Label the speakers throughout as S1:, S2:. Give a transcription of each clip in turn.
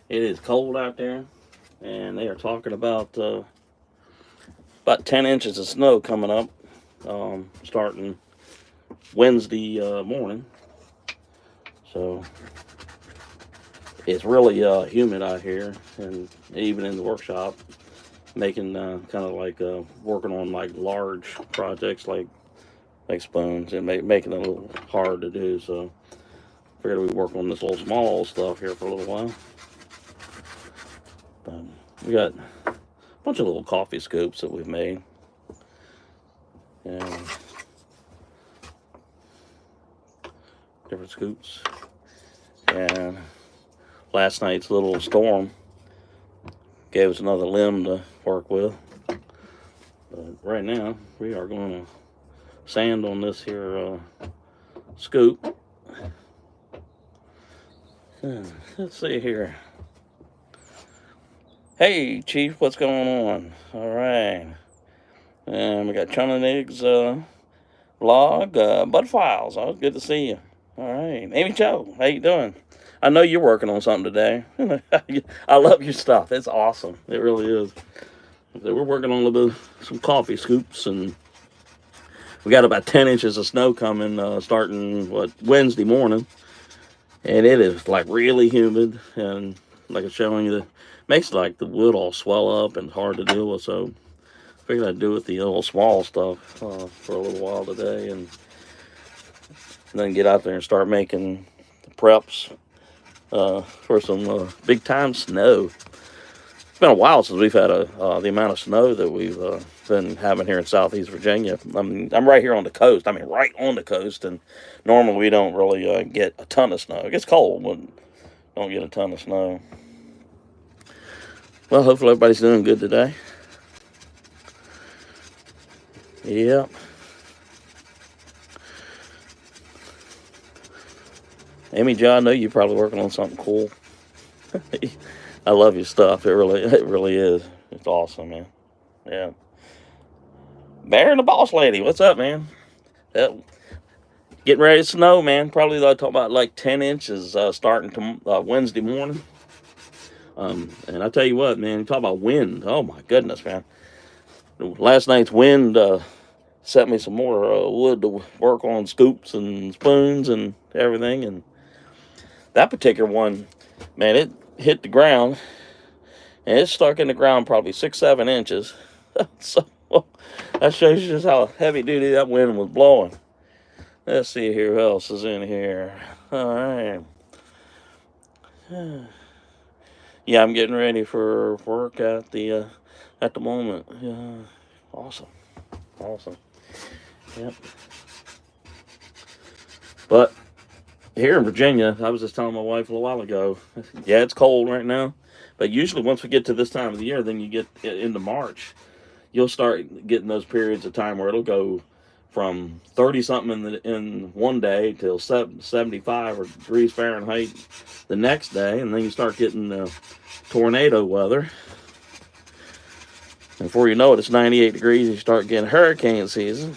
S1: It is cold out there, and they are talking about 10 inches of snow coming up, starting Wednesday morning. So it's really humid out here, and even in the workshop, making kind of like working on like large projects like spoons, and making it a little hard to do. So figured we'd work on this little small stuff here for a little while. But we got a bunch of little coffee scoops that we've made. And different scoops. And last night's little storm gave us another limb to work with. But right now, we are going to sand on this here scoop. Let's see here. Hey, Chief, what's going on? All right. And we got Chunanig's vlog, Bud Files. Oh, good to see you. All right. Amy Joe, how you doing? I know you're working on something today. I love your stuff. It's awesome. It really is. So we're working on a little bit of some coffee scoops, and we got about 10 inches of snow coming starting, Wednesday morning. And it is like really humid, and like I'm showing you, makes like the wood all swell up and hard to deal with. So I figured I'd do with the little small stuff for a little while today, and then get out there and start making the preps for some big time snow. It's been a while since we've had the amount of snow that we've been having here in Southeast Virginia. I'm right here on the coast. I mean, right on the coast, and normally we don't really get a ton of snow. It gets cold, but don't get a ton of snow. Well, hopefully everybody's doing good today. Yep. Amy Jo, I know you're probably working on something cool. I love your stuff. It really is. It's awesome, man. Yeah. Bear and the Boss Lady, what's up, man? Getting ready to snow, man. Probably talking about like 10 inches starting to Wednesday morning. And I tell you what, man, you talk about wind. Oh my goodness, man. Last night's wind set me some more wood to work on scoops and spoons and everything. And that particular one, man, it hit the ground, and it's stuck in the ground probably 6-7 inches. So that shows you just how heavy duty that wind was blowing. Let's see here who else is in here. All right. Yeah, I'm getting ready for work at the moment. Yeah, awesome. Yep. But here in Virginia, I was just telling my wife a little while ago, yeah, it's cold right now, but usually once we get to this time of the year, then you get into March, you'll start getting those periods of time where it'll go from 30 something in one day till 75 degrees Fahrenheit the next day, and then you start getting tornado weather. And before you know it, it's 98 degrees, and you start getting hurricane season.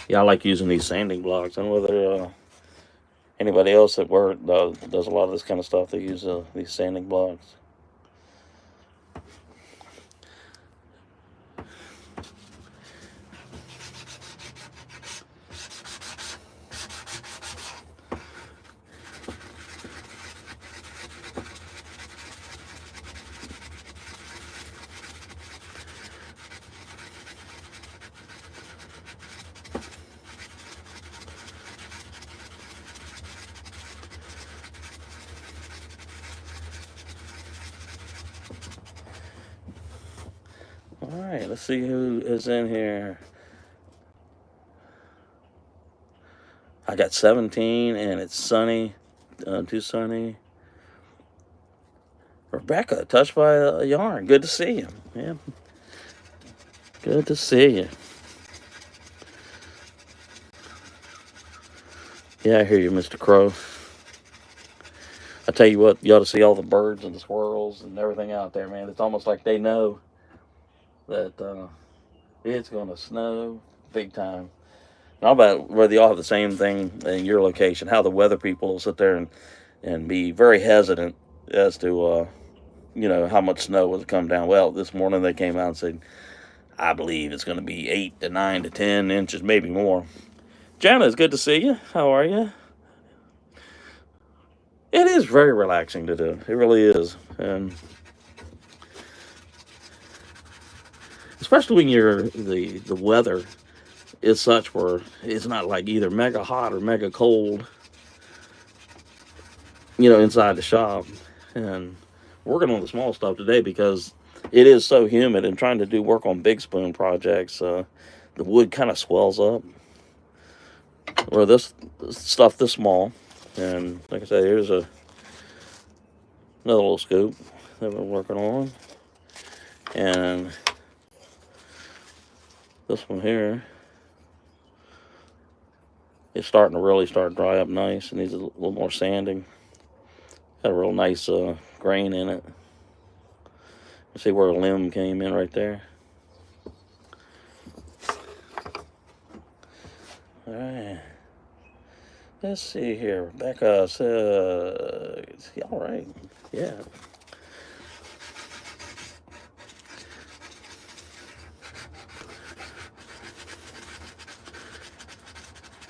S1: Yeah, I like using these sanding blocks. I don't know whether anybody else that does a lot of this kind of stuff, they use these sanding blocks. All right, let's see who is in here. I got 17, and it's sunny, too sunny. Rebecca, touched by a yarn. Good to see you. Yeah, good to see you. Yeah, I hear you, Mr. Crow. I tell you what, you ought to see all the birds and the squirrels and everything out there, man. It's almost like they know that it's going to snow big time. And I'll bet whether y'all have the same thing in your location, how the weather people will sit there and be very hesitant as to, how much snow was to come down. Well, this morning they came out and said, I believe it's going to be 8 to 9 to 10 inches, maybe more. Jana, it's good to see you. How are you? It is very relaxing to do. It really is. And especially when the weather is such where it's not like either mega hot or mega cold, inside the shop. And working on the small stuff today because it is so humid, and trying to do work on big spoon projects, the wood kind of swells up. Or this stuff this small. And like I said, here's another little scoop that we're working on. And this one here is starting to really start to dry up nice. It needs a little more sanding. Got a real nice grain in it. You see where a limb came in right there. All right. Let's see here. Rebecca says, all right. Yeah.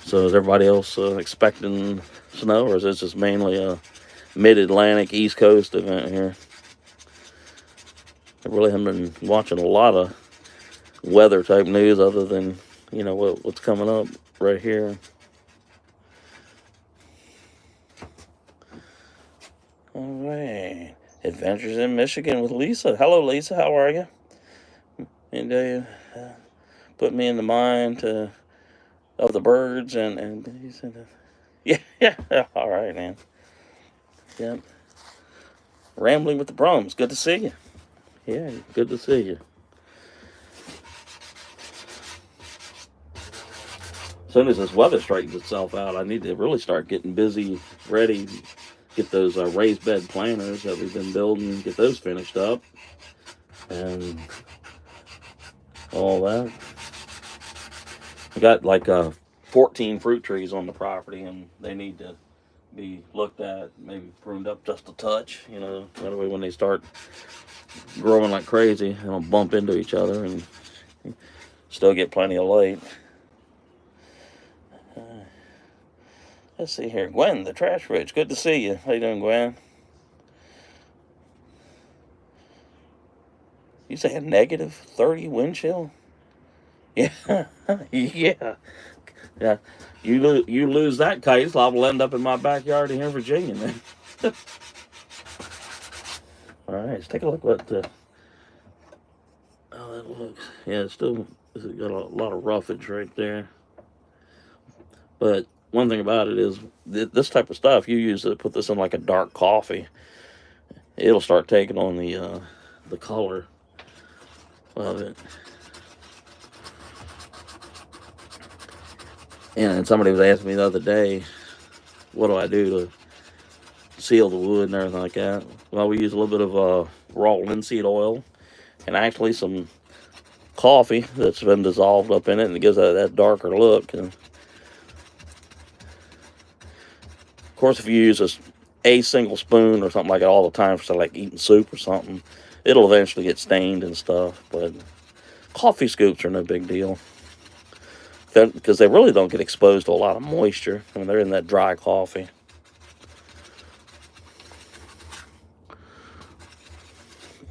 S1: So is everybody else expecting snow, or is this just mainly a mid-Atlantic East Coast event here? I really haven't been watching a lot of weather type news other than, what's coming up right here. All right. Adventures in Michigan with Lisa. Hello, Lisa. How are you? And you put me in the mind of the birds and yeah. All right, man. Yep. Rambling with the Brums. Good to see you. Yeah, good to see you. As soon as this weather straightens itself out, I need to really start getting busy, ready, get those raised bed planters that we've been building, get those finished up, and all that. We got like 14 fruit trees on the property, and they need to be looked at, maybe pruned up just a touch, that way when they start growing like crazy, they don't bump into each other and still get plenty of light. Let's see here. Gwen, the trash fridge. Good to see you. How you doing, Gwen? You say a negative 30 wind chill? Yeah. Yeah. Yeah. You lose that case, I will end up in my backyard here in Virginia, man. All right, let's take a look what how that looks. Yeah, it's got a lot of roughage right there. But one thing about it is this type of stuff, you use to put this in like a dark coffee, it'll start taking on the color of it. And somebody was asking me the other day, what do I do to seal the wood and everything like that? Well, we use a little bit of raw linseed oil and actually some coffee that's been dissolved up in it, and it gives that darker look. And of course, if you use a single spoon or something like that all the time for like eating soup or something, it'll eventually get stained and stuff. But coffee scoops are no big deal, because they really don't get exposed to a lot of moisture when they're in that dry coffee.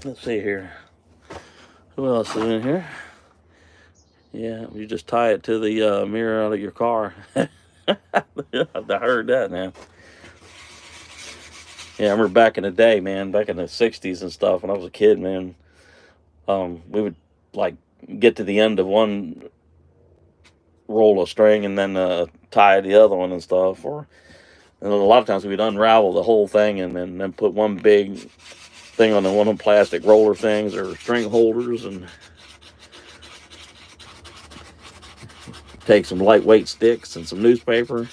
S1: Let's see here. Who else is in here? Yeah, you just tie it to the mirror out of your car. I heard that now. Yeah, I remember back in the day, man, back in the 60s and stuff, when I was a kid, man, we would like get to the end of one roll of string and then tie the other one and stuff. And a lot of times we'd unravel the whole thing and then put one big thing on one of them plastic roller things or string holders, and take some lightweight sticks and some newspaper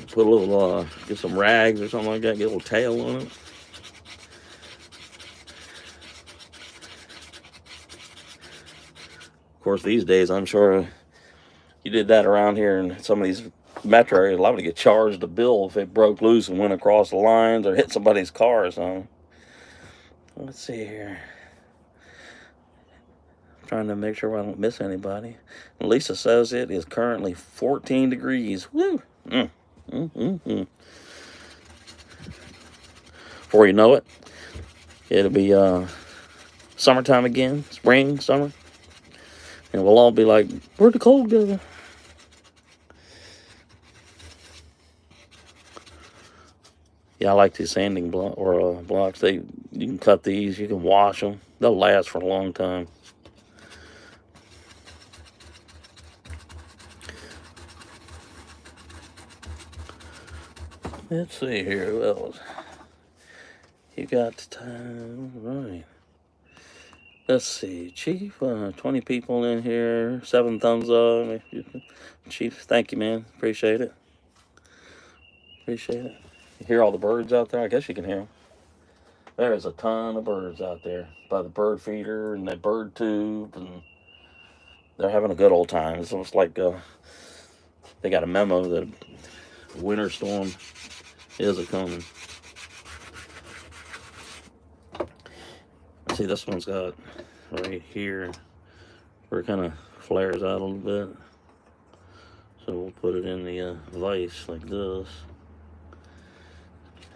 S1: Put a little, get some rags or something like that, get a little tail on it. Of course, these days, I'm sure you did that around here in some of these metro areas, liable to get charged a bill if it broke loose and went across the lines or hit somebody's car or something. Let's see here. I'm trying to make sure I don't miss anybody. Lisa says it is currently 14 degrees. Woo! Before you know it, it'll be summertime again, spring, summer. And we'll all be like, where'd the cold go? Yeah, I like these sanding blocks. You can cut these, you can wash them. They'll last for a long time. Let's see here. Who else? You got time, right? Let's see, Chief. 20 people in here. 7 thumbs up. Chief, thank you, man. Appreciate it. Appreciate it. You hear all the birds out there? I guess you can hear them. There's a ton of birds out there by the bird feeder and that bird tube, and they're having a good old time. It's almost like they got a memo that a winter storm is a coming. See, this one's got right here where it kind of flares out a little bit. So we'll put it in the vise like this.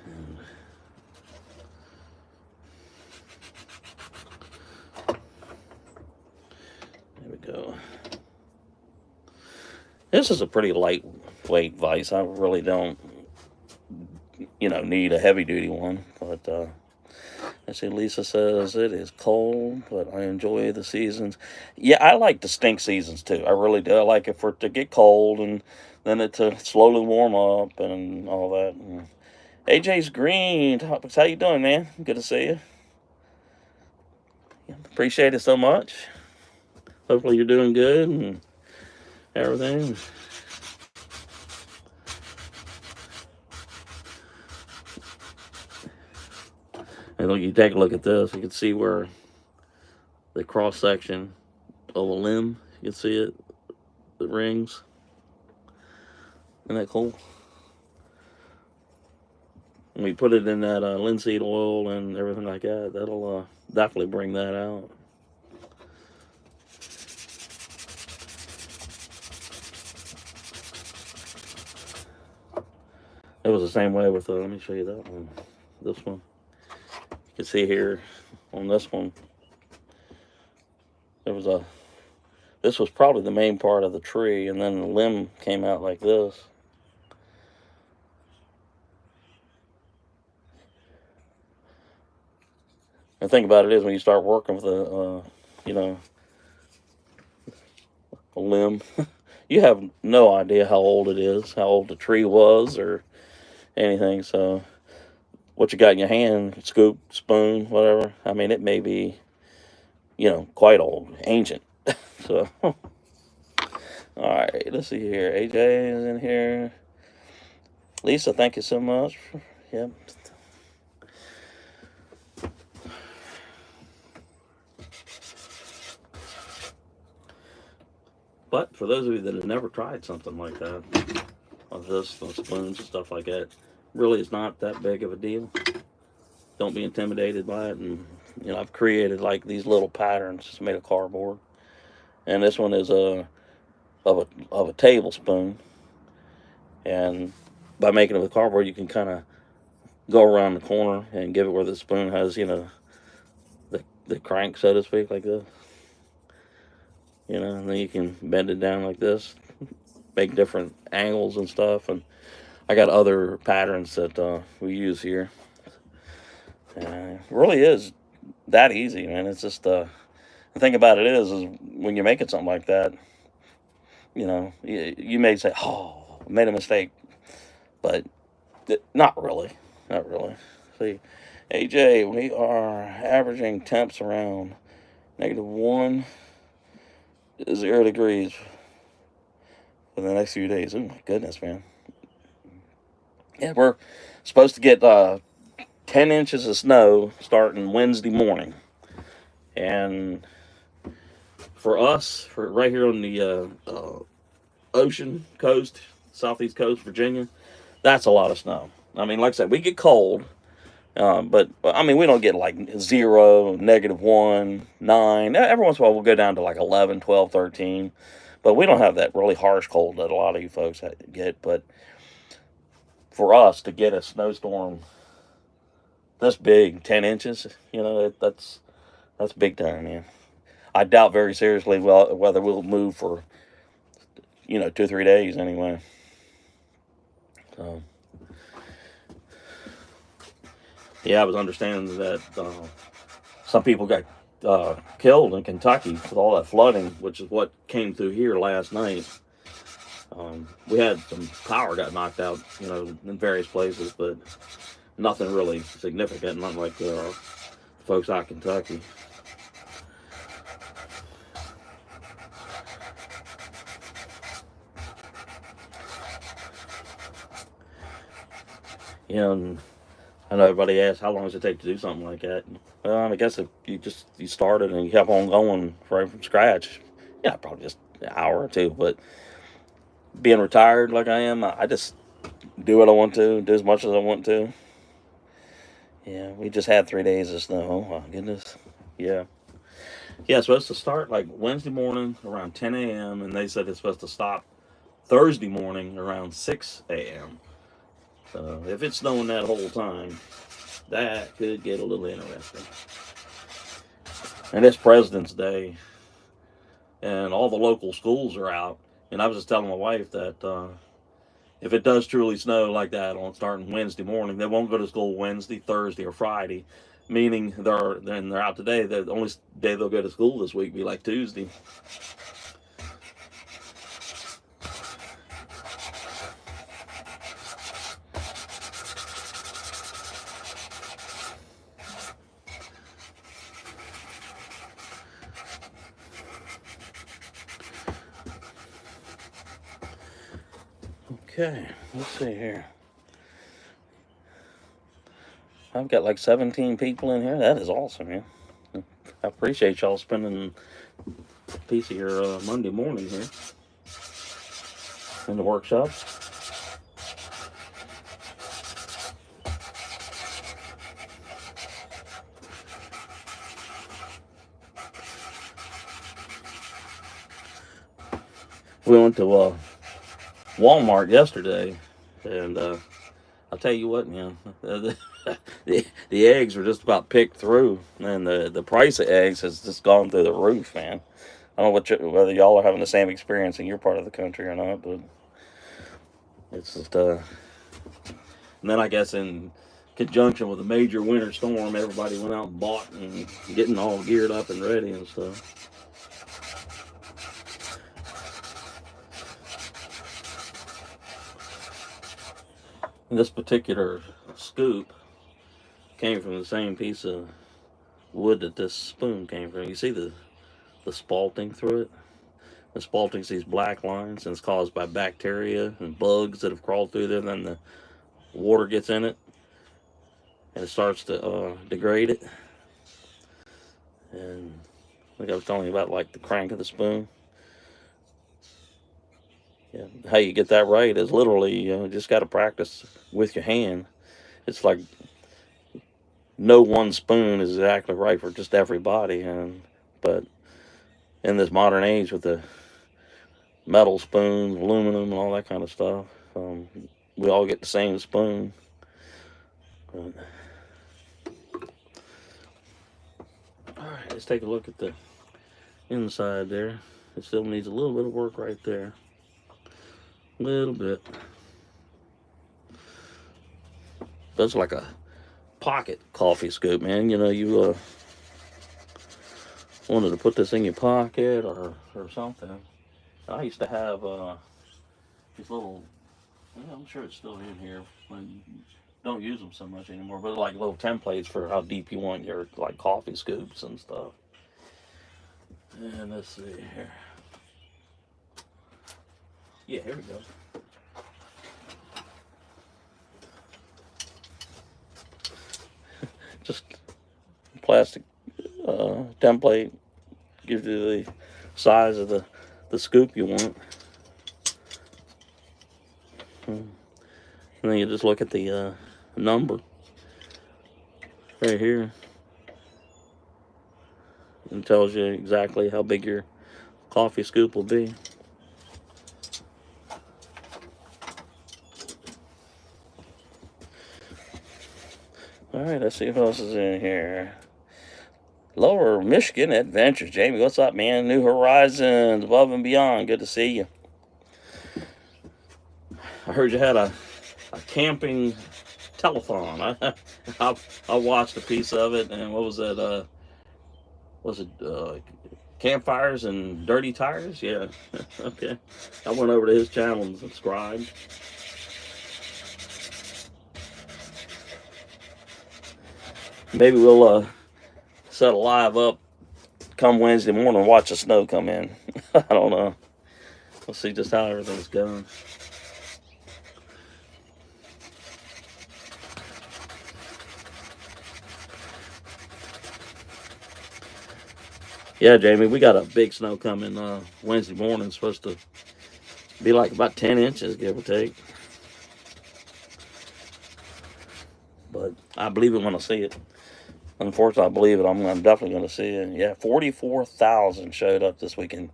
S1: And there we go. This is a pretty lightweight vise. I really don't, need a heavy duty one. But I see Lisa says it is cold, but I enjoy the seasons. Yeah, I like the stink seasons too. I really do. I like it for it to get cold and then it to slowly warm up and all that. And AJ's Green Topics, how you doing, man? Good to see you. Appreciate it so much. Hopefully you're doing good and everything. And look, you take a look at this, you can see where the cross section of a limb, you can see it, the rings. Isn't that cool? When we put it in that linseed oil and everything like that, that'll definitely bring that out. It was the same way with, let me show you that one, this one. You can see here on this one, this was probably the main part of the tree, and then the limb came out like this. The thing about it is when you start working with a limb, you have no idea how old it is, how old the tree was, or anything. So what you got in your hand, scoop, spoon, whatever, I mean, it may be, quite old, ancient. So, all right, let's see here. AJ is in here. Lisa, thank you so much. Yep. But for those of you that have never tried something like that, of this, spoons and stuff like that, really it's not that big of a deal. Don't be intimidated by it. And I've created like these little patterns just made of cardboard, and this one is of a tablespoon. And by making it with cardboard, you can kind of go around the corner and give it where the spoon has, the crank, so to speak, like this. And then you can bend it down like this, make different angles and stuff. And I got other patterns that we use here. It really is that easy, man. It's just the thing about it is when you're making something like that, you may say, "Oh, I made a mistake," but not really, not really. See, AJ, we are averaging temps around -1 to 0 degrees for the next few days. Oh my goodness, man. Yeah, we're supposed to get 10 inches of snow starting Wednesday morning. And for us, for right here on the ocean coast, southeast coast, Virginia, that's a lot of snow. I mean, like I said, we get cold, but I mean, we don't get like 0, -1, 9. Every once in a while, we'll go down to like 11, 12, 13. But we don't have that really harsh cold that a lot of you folks get. But for us to get a snowstorm this big, 10 inches, that's big time, man. I doubt very seriously whether we'll move for 2 or 3 days anyway. So yeah, I was understanding that some people got killed in Kentucky with all that flooding, which is what came through here last night. We had some power got knocked out, in various places, but nothing really significant, not like folks out in Kentucky. And I know everybody asks, how long does it take to do something like that? Well, I guess if you started and you kept on going right from scratch, probably just an hour or two. But being retired like I am, I just do what I want to, do as much as I want to. Yeah, we just had 3 days of snow. Oh my goodness. Yeah. Yeah, it's supposed to start like Wednesday morning around 10 a.m. and they said it's supposed to stop Thursday morning around 6 a.m. So if it's snowing that whole time, that could get a little interesting. And it's President's Day, and all the local schools are out. And I was just telling my wife that if it does truly snow like that on starting Wednesday morning, they won't go to school Wednesday, Thursday, or Friday. Meaning they're out today. The only day they'll go to school this week be like Tuesday. Okay, let's see here. I've got like 17 people in here. That is awesome, man. I appreciate y'all spending a piece of your Monday morning here in the workshop. We went to Walmart yesterday, and I'll tell you what, man, the eggs were just about picked through, and the price of eggs has just gone through the roof, man. I don't know whether y'all are having the same experience in your part of the country or not, but it's just and then I guess in conjunction with a major winter storm, everybody went out and bought and getting all geared up and ready and stuff. And this particular scoop came from the same piece of wood that this spoon came from. You see the spalting through it? The spalting's these black lines, and it's caused by bacteria and bugs that have crawled through there. Then the water gets in it, and it starts to degrade it. And like I was telling you about, like the crank of the spoon. Yeah, how you get that right is literally just got to practice with your hand. It's like no one spoon is exactly right for just everybody, but in this modern age with the metal spoons, aluminum, and all that kind of stuff, we all get the same spoon. But, all right, let's take a look at the inside there. It still needs a little bit of work right there. A little bit. That's like a pocket coffee scoop, man. You wanted to put this in your pocket or something. I used to have these little, I'm sure it's still in here. I don't use them so much anymore, but like little templates for how deep you want your like coffee scoops and stuff. And let's see here. Yeah, here we go. plastic template. Gives you the size of the scoop you want. And then you just look at the number right here. And tells you exactly how big your coffee scoop will be. Alright, let's see what else is in here. Lower Michigan Adventures. Jamie, what's up, man? New Horizons, above and beyond. Good to see you. I heard you had a camping telethon. I watched a piece of it, and what was that? Was it campfires and dirty tires? Yeah. Okay. I went over to his channel and subscribed. Maybe we'll set a live up come Wednesday morning and watch the snow come in. I don't know. We'll see just how everything's going. Yeah, Jamie, we got a big snow coming Wednesday morning. It's supposed to be like about 10 inches, give or take. But I believe it when I see it. Unfortunately, I believe it. I'm definitely going to see it. Yeah, 44,000 showed up this weekend.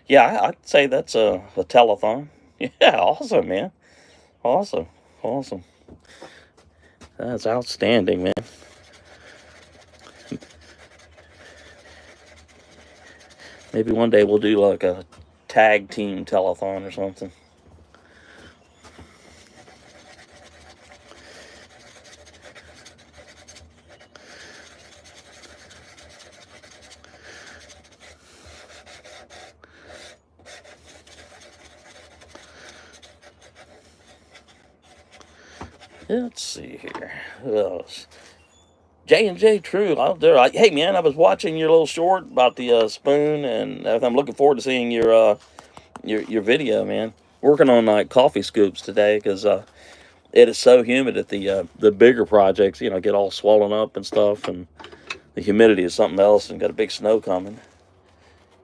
S1: Yeah, I'd say that's a telethon. Yeah, awesome, man. Awesome. Awesome. That's outstanding, man. Maybe one day we'll do like a tag team telethon or something. Let's see here. Who else? J&J True out there. Hey, man, I was watching your little short about the spoon, and I'm looking forward to seeing your video, man. Working on like coffee scoops today because it is so humid at the bigger projects. You know, get all swollen up and stuff, and the humidity is something else, and got a big snow coming.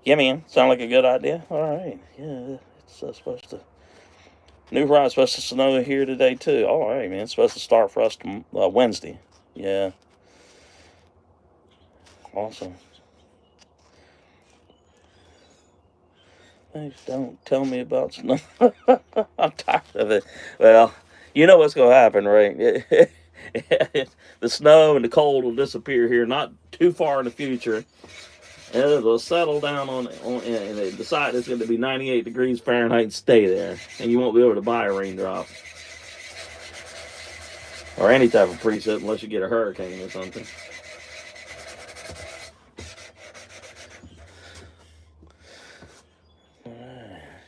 S1: Yeah, man, sound like a good idea. All right, yeah, it's supposed to. New Horizons supposed to snow here today too. All right, man. It's supposed to start for us Wednesday. Yeah. Awesome. Thanks. Don't tell me about snow. I'm tired of it. Well, you know what's gonna happen, right? The snow and the cold will disappear here, not too far in the future. And it'll settle down and they decide it's going to be 98 degrees Fahrenheit and stay there. And you won't be able to buy a raindrop. Or any type of preset unless you get a hurricane or something.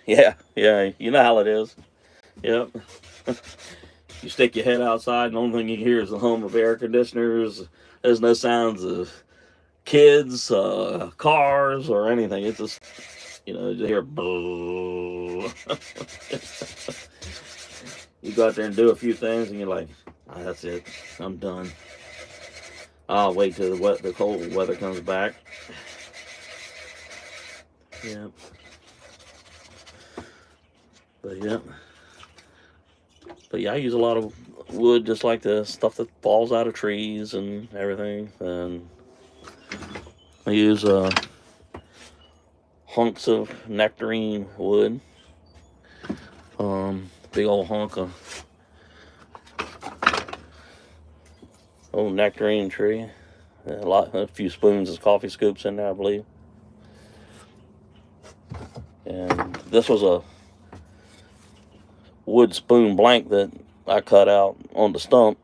S1: Yeah, you know how it is. Yep. You stick your head outside and the only thing you hear is the hum of air conditioners. There's no sounds of kids, cars, or anything. It's just, you know, you hear You go out there and do a few things and you're like, oh, that's it, I'm done. I'll wait till the cold weather comes back. Yeah. But yeah, I use a lot of wood just like this, stuff that falls out of trees and everything. And I use hunks of nectarine wood. Big old hunk of old nectarine tree. A few spoons of coffee scoops in there, I believe. And this was a wood spoon blank that I cut out on the stump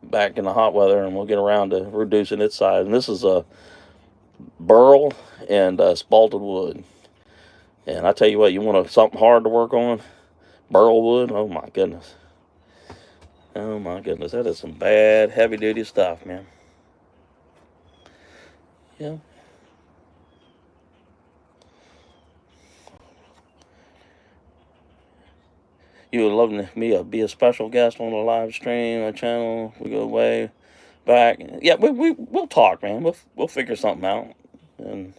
S1: back in the hot weather, and we'll get around to reducing its size. And this is a burl and spalted wood. And I tell you what, you want something hard to work on? Burl wood? Oh my goodness. Oh my goodness, that is some bad heavy duty stuff, man. Yeah. You would love me to be a special guest on a live stream, a channel. We go way back. Yeah, we'll talk, man. We'll figure something out. And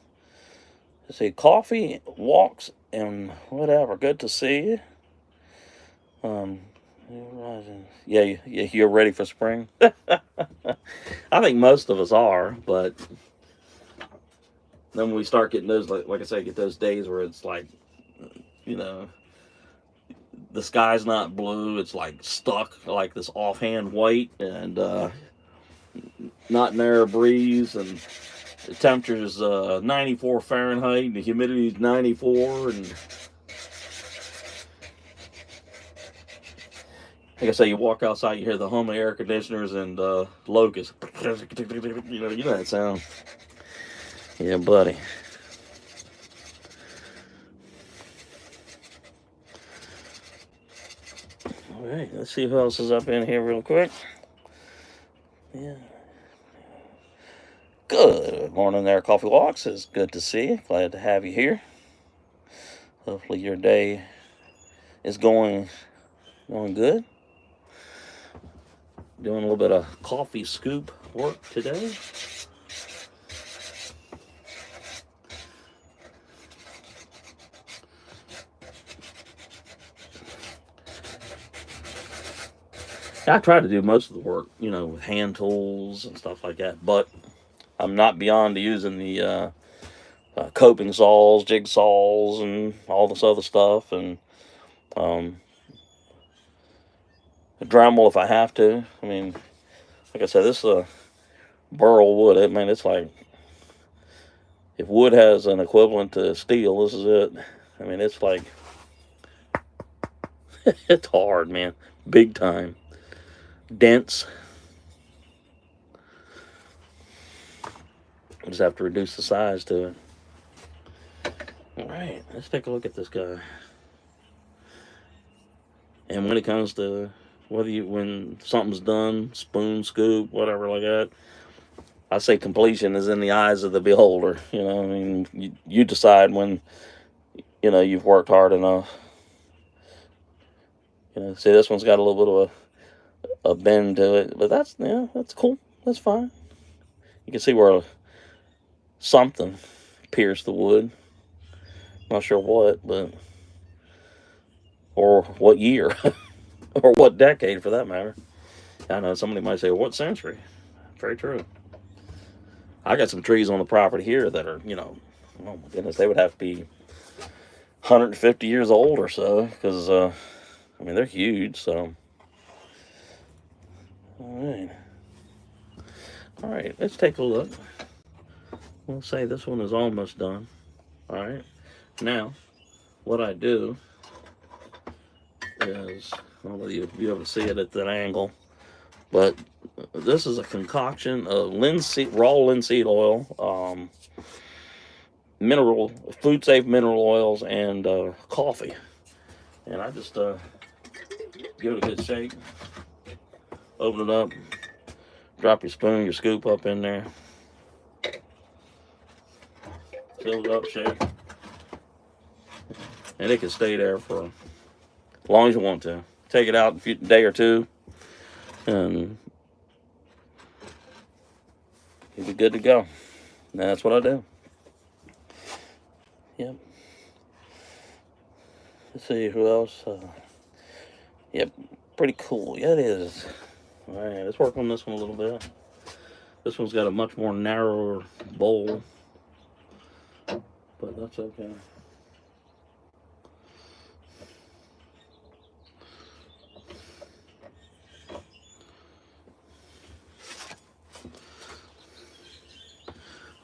S1: let's see, coffee, walks, and whatever. Good to see you. Yeah, you're ready for spring. I think most of us are, but then when we start getting those, like I say, get those days where it's like, you know, the sky's not blue, it's like stuck, like this offhand white, and not an air breeze, and the temperature is 94 Fahrenheit, and the humidity is 94, and like I say, you walk outside, you hear the hum of air conditioners and locusts. You know that sound. Yeah, buddy. All right, let's see who else is up in here real quick. Yeah. Good morning there, Coffee Walks. It's good to see you. Glad to have you here. Hopefully your day is going good. Doing a little bit of coffee scoop work today. I try to do most of the work, you know, with hand tools and stuff like that, but I'm not beyond using the coping saws, jigsaws, and all this other stuff, and a Dremel if I have to. I mean, like I said, this is a burl wood. I mean, it's like, if wood has an equivalent to steel, this is it. I mean, it's like, it's hard, man. Big time. Dense. I just have to reduce the size to it. All right, let's take a look at this guy. And when it comes to when something's done, spoon, scoop, whatever like that, I say completion is in the eyes of the beholder. You know, I mean, you decide when, you know, you've worked hard enough. You know, see, this one's got a little bit of a bend to it, but that's cool. That's fine. You can see where something pierced the wood. Not sure what, but or what year or what decade for that matter. I know somebody might say, well, what century? Very true. I got some trees on the property here that are, you know, oh my goodness, they would have to be 150 years old or so, because I mean, they're huge. So all right, let's take a look. We'll say this one is almost done. All right, now what I do is, I don't know if you'll be able to see it at that angle, but this is a concoction of raw linseed oil, food safe mineral oils, and coffee. And I just give it a good shake, open it up, drop your spoon, your scoop up in there, fill it up, shake, and it can stay there for as long as you want to. Take it out a day or two, and you'll be good to go. And that's what I do. Yep. Let's see who else. Yep, pretty cool. Yeah, it is. All right, let's work on this one a little bit. This one's got a much more narrower bowl, but that's okay.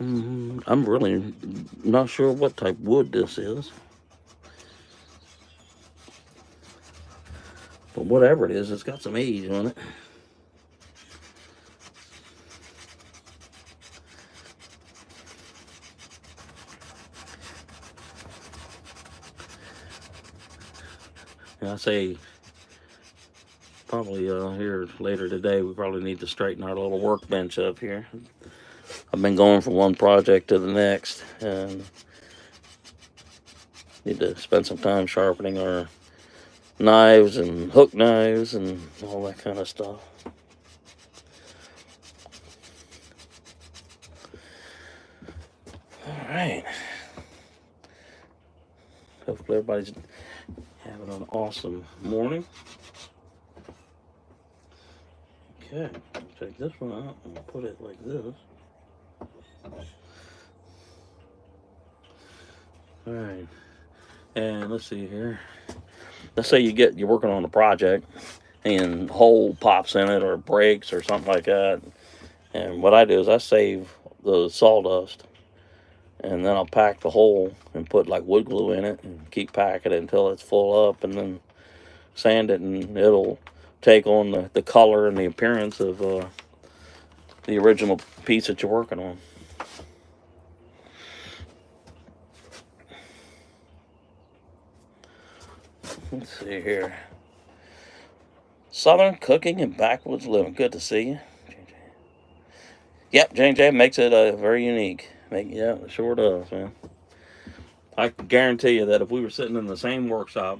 S1: I'm really not sure what type of wood this is. But whatever it is, it's got some age on it. And I say probably here later today, we probably need to straighten our little workbench up here. I've been going from one project to the next, and need to spend some time sharpening our knives and hook knives and all that kind of stuff. right. Hopefully everybody's having an awesome morning. Okay, take this one out and put it like this. All right, and let's see here. Let's say you're working on a project and hole pops in it or breaks or something like that. And what I do is I save the sawdust, and then I'll pack the hole and put like wood glue in it and keep packing it until it's full up, and then sand it, and it'll take on the color and the appearance of the original piece that you're working on. Let's see here. Southern cooking and backwoods living. Good to see you. Yep, J&J makes it very unique. Yeah, it sure does, man. I can guarantee you that if we were sitting in the same workshop,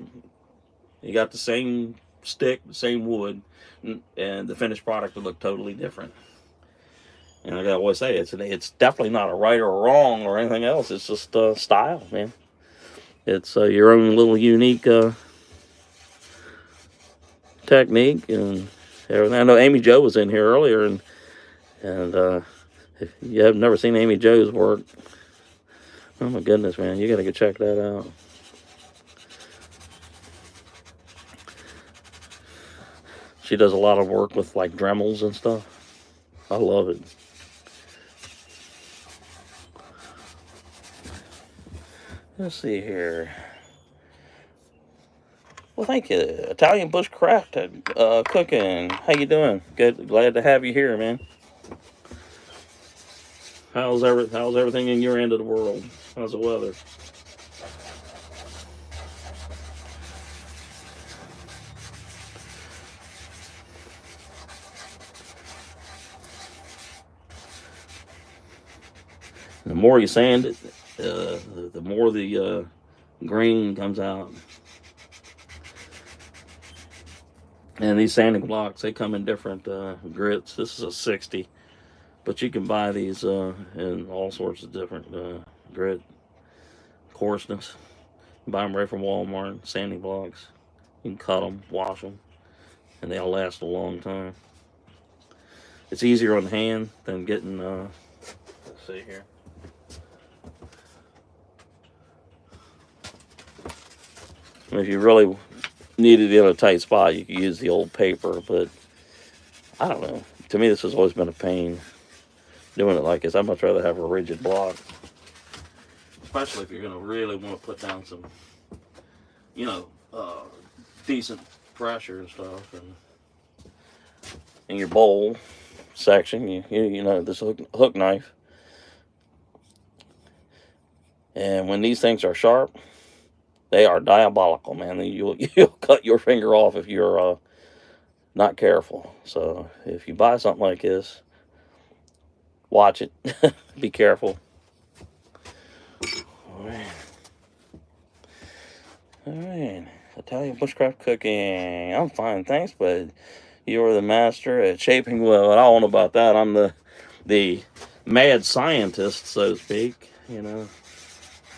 S1: you got the same stick, the same wood, and the finished product would look totally different. And like I always say, it's definitely not a right or a wrong or anything else. It's just style, man. It's your own little unique technique and everything. I know Amy Jo was in here earlier, and if you have never seen Amy Jo's work, oh my goodness, man, you gotta go check that out. She does a lot of work with like Dremels and stuff. I love it. Let's see here. Well, thank you, Italian Bushcraft Cooking. How you doing? Good. Glad to have you here, man. How's everything in your end of the world? How's the weather? The more you sand it, the more the grain comes out. And these sanding blocks, they come in different grits. This is a 60, but you can buy these in all sorts of different grit coarseness. You buy them right from Walmart, sanding blocks. You can cut them, wash them, and they'll last a long time. It's easier on the hand than getting, let's see here. If you really needed it in a tight spot, you could use the old paper, but I don't know. To me, this has always been a pain doing it like this. I'd much rather have a rigid block, especially if you're going to really want to put down some, decent pressure and stuff. And in your bowl section, you know this hook knife, and when these things are sharp, they are diabolical, man. You'll cut your finger off if you're not careful. So if you buy something like this, watch it. Be careful. All right. Italian Bushcraft Cooking. I'm fine, thanks, but you're the master at shaping wood. I don't know about that. I'm the mad scientist, so to speak.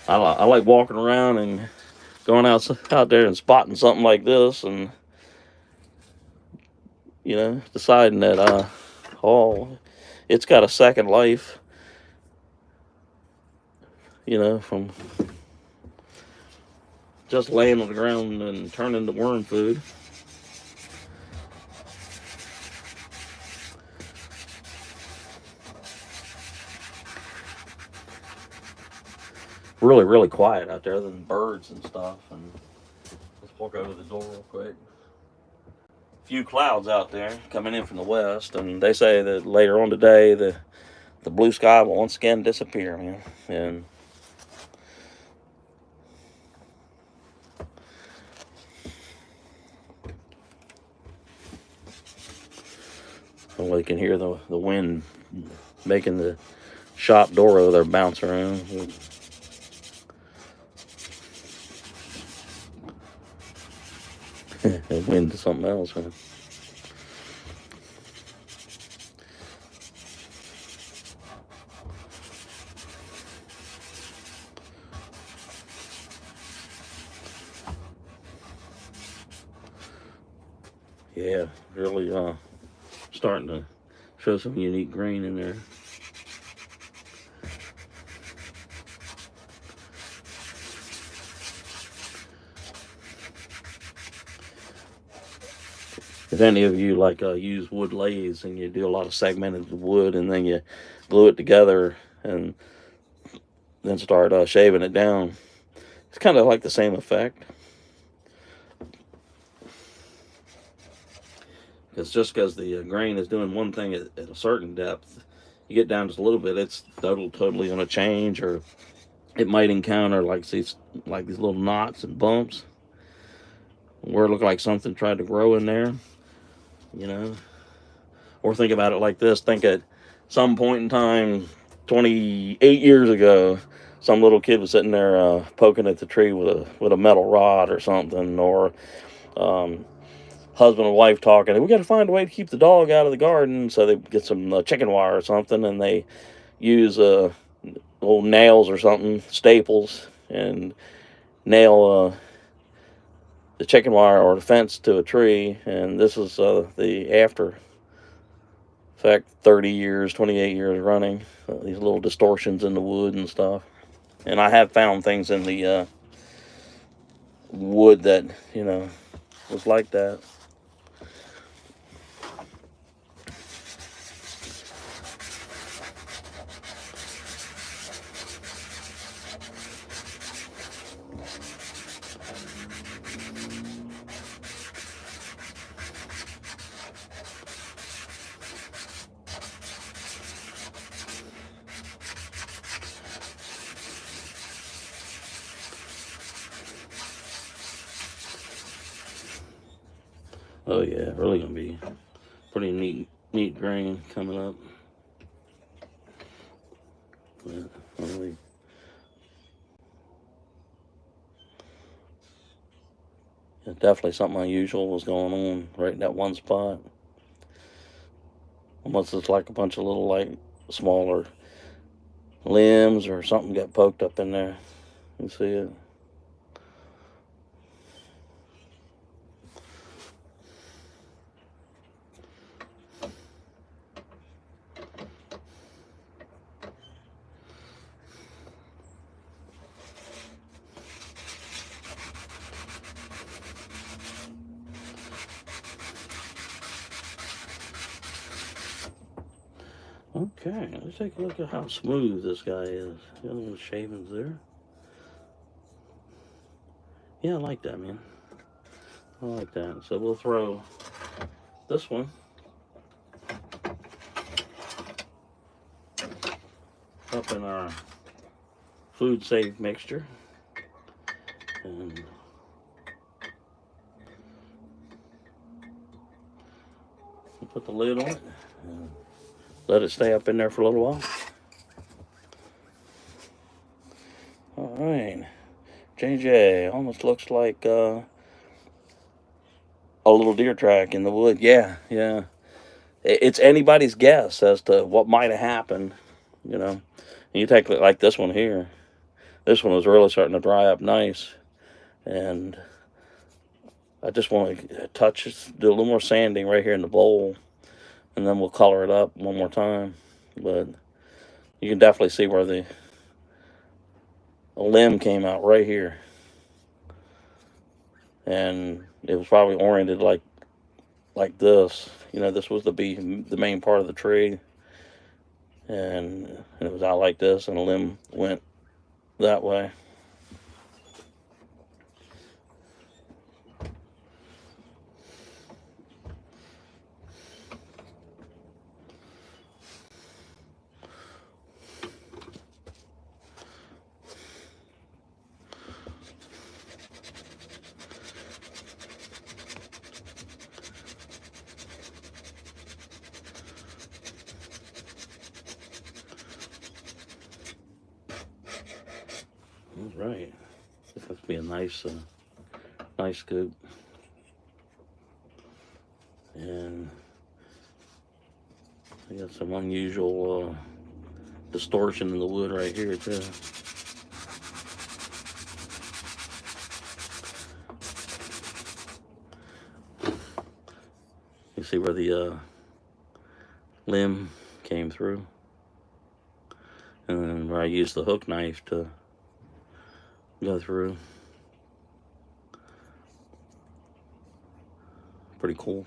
S1: I like walking around and going out there and spotting something like this, and deciding that it's got a second life, from just laying on the ground and turning to worm food. Really, really quiet out there, than birds and stuff. And let's walk over the door real quick. A few clouds out there coming in from the west, and they say that later on today the blue sky will once again disappear, man. And well, you can hear the wind making the shop door over there bounce around. It went to something else, man. Yeah, really starting to show some unique grain in there. If any of you like use wood lathes and you do a lot of segmented wood and then you glue it together and then start shaving it down, it's kind of like the same effect. It's just because the grain is doing one thing at a certain depth, you get down just a little bit, it's totally going to change, or it might encounter like these little knots and bumps where it looked like something tried to grow in there, you know. Or think about it like this: think at some point in time, 28 years ago, some little kid was sitting there poking at the tree with a metal rod or something, or um, husband and wife talking. We got to find a way to keep the dog out of the garden, so they get some chicken wire or something, and they use little nails or something, staples, and nail the chicken wire or the fence to a tree. And this is the after effect, 30 years, 28 years running. These little distortions in the wood and stuff. And I have found things in the wood that, was like that. Oh yeah, really gonna be pretty neat grain coming up. Yeah, really. Yeah, definitely something unusual was going on right in that one spot. Almost it's like a bunch of little like smaller limbs or something got poked up in there. You see it. Okay, let's take a look at how smooth this guy is. Got a little shavings there. Yeah, I like that, man. I like that. So we'll throw this one up in our food safe mixture. And we'll put the lid on it and let it stay up in there for a little while. All right. JJ, almost looks like a little deer track in the wood. Yeah. It's anybody's guess as to what might have happened, And you take like this one here. This one was really starting to dry up nice. And I just want to do a little more sanding right here in the bowl. And then we'll color it up one more time. But you can definitely see where the limb came out right here. And it was probably oriented like this. This was the main part of the tree. And it was out like this, and the limb went that way. All right, this has to be a nice scoop. And I got some unusual distortion in the wood right here too. see where the limb came through, and then where I used the hook knife to go through. Pretty cool.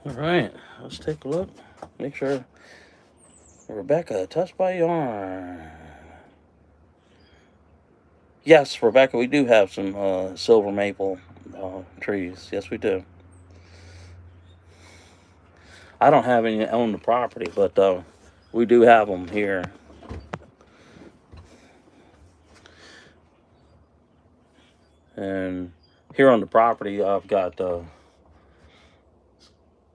S1: All right, let's take a look. Make sure Rebecca touched by yarn. Yes, Rebecca, we do have some silver maple trees. Yes, we do. I don't have any on the property, but we do have them here. And here on the property, I've got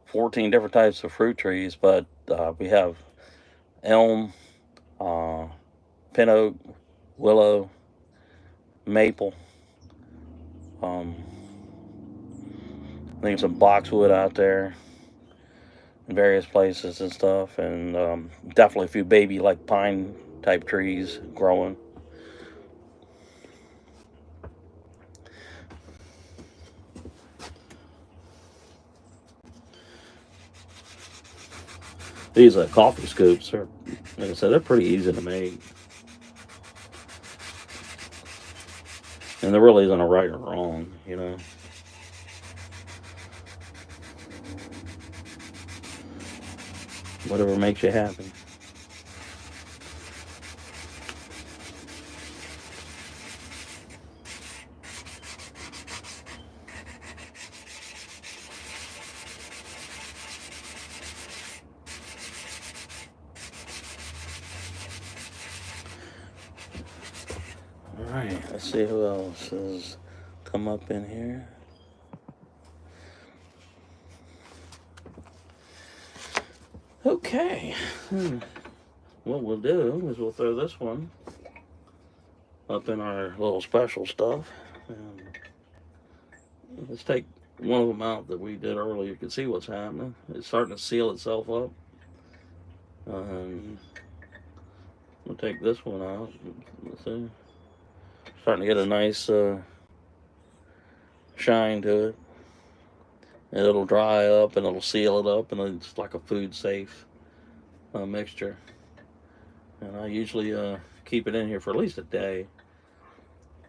S1: 14 different types of fruit trees, but we have elm, pin oak, willow, maple. I think some boxwood out there in various places and stuff, and definitely a few baby like pine type trees growing. These coffee scoops are, like I said, they're pretty easy to make. And there really isn't a right or wrong, you know. Whatever makes you happy. Alright, let's see who else has come up in here. Okay. What we'll do is we'll throw this one up in our little special stuff. And let's take one of them out that we did earlier. You can see what's happening. It's starting to seal itself up. We'll take this one out. Let's see. Starting to get a nice shine to it. And it'll dry up and it'll seal it up, and it's like a food safe mixture. And I usually keep it in here for at least a day.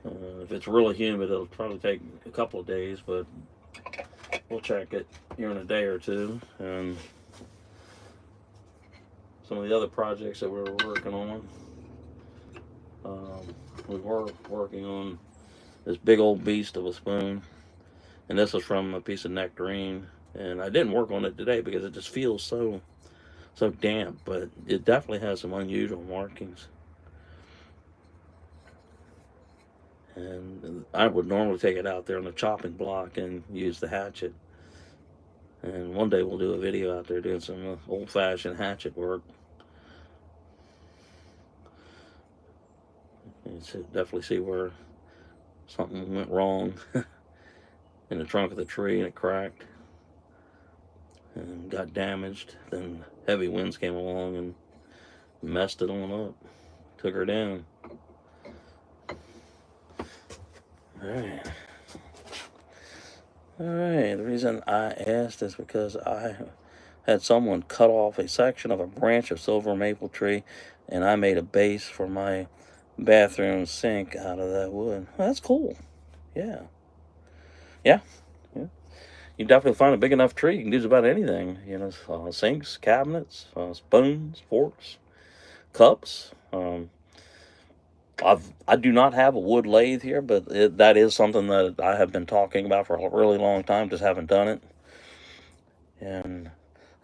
S1: If it's really humid, it'll probably take a couple of days, but we'll check it here in a day or two. And some of the other projects that we were working on, we were working on this big old beast of a spoon, and this was from a piece of nectarine. And I didn't work on it today because it just feels so damp, but it definitely has some unusual markings. And I would normally take it out there on the chopping block and use the hatchet. And one day we'll do a video out there doing some old-fashioned hatchet work. You can definitely see where something went wrong in the trunk of the tree, and it cracked and got damaged. Then heavy winds came along and messed it on up, took her down. Alright. The reason I asked is because I had someone cut off a section of a branch of silver maple tree, and I made a base for my bathroom sink out of that wood. Well, that's cool. Yeah. You definitely find a big enough tree, you can use about anything. You know, sinks, cabinets, spoons, forks, cups. I do not have a wood lathe here, but that is something that I have been talking about for a really long time, just haven't done it. And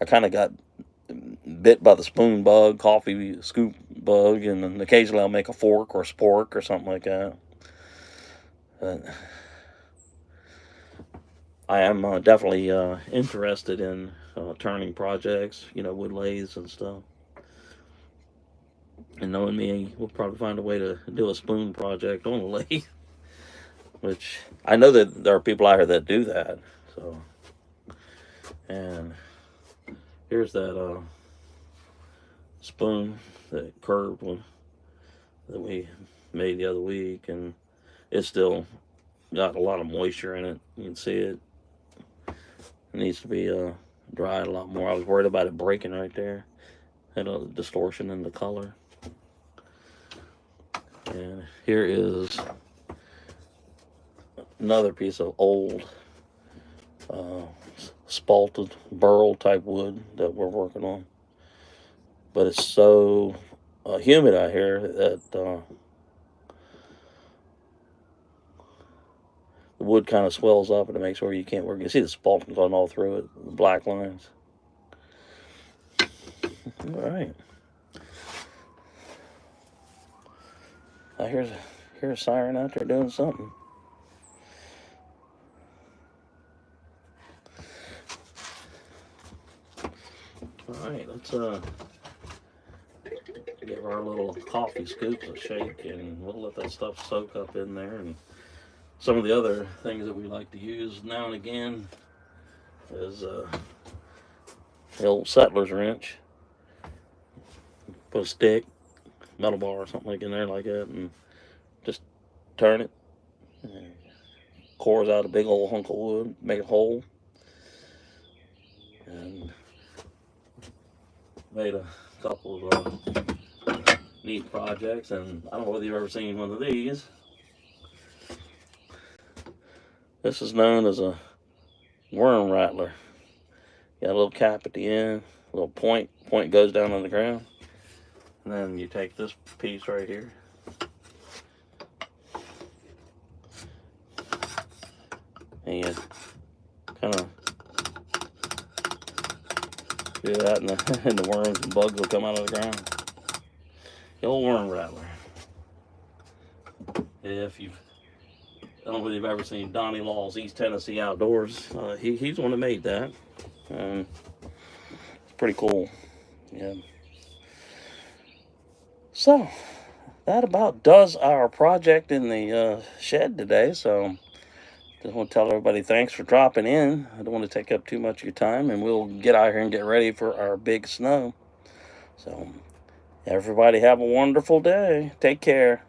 S1: I kind of got bit by the spoon bug, coffee scoop bug, and then occasionally I'll make a fork or a spork or something like that. But I am definitely interested in turning projects, wood lathes and stuff. And knowing me, we'll probably find a way to do a spoon project on a lathe, which I know that there are people out here that do that. So, and here's that spoon, that curved one that we made the other week, and it's still got a lot of moisture in it. You can see it. It needs to be dried a lot more. I was worried about it breaking right there. Had a distortion in the color. And here is another piece of old spalted burl type wood that we're working on. But it's so humid out here that the wood kind of swells up and it makes where you can't work. You see the spalting going all through it, the black lines. All right. I hear a siren out there doing something. All right, let's give our little coffee scoops a shake, and we'll let that stuff soak up in there. And some of the other things that we like to use now and again is the old settler's wrench. Put a stick, metal bar or something like in there like that, and just turn it. And cores out a big old hunk of wood, make it whole. And made a couple of neat projects, and I don't know whether you've ever seen one of these. This is known as a worm rattler. Got a little cap at the end, a little point goes down on the ground, and then you take this piece right here, and you kind of do that, and the worms and bugs will come out of the ground. The old worm rattler. If you've, I don't know whether you've ever seen Donnie Law's East Tennessee Outdoors. He's the one that made that. It's pretty cool. Yeah. So that about does our project in the shed today. So just want to tell everybody thanks for dropping in. I don't want to take up too much of your time, and we'll get out here and get ready for our big snow. So everybody have a wonderful day. Take care.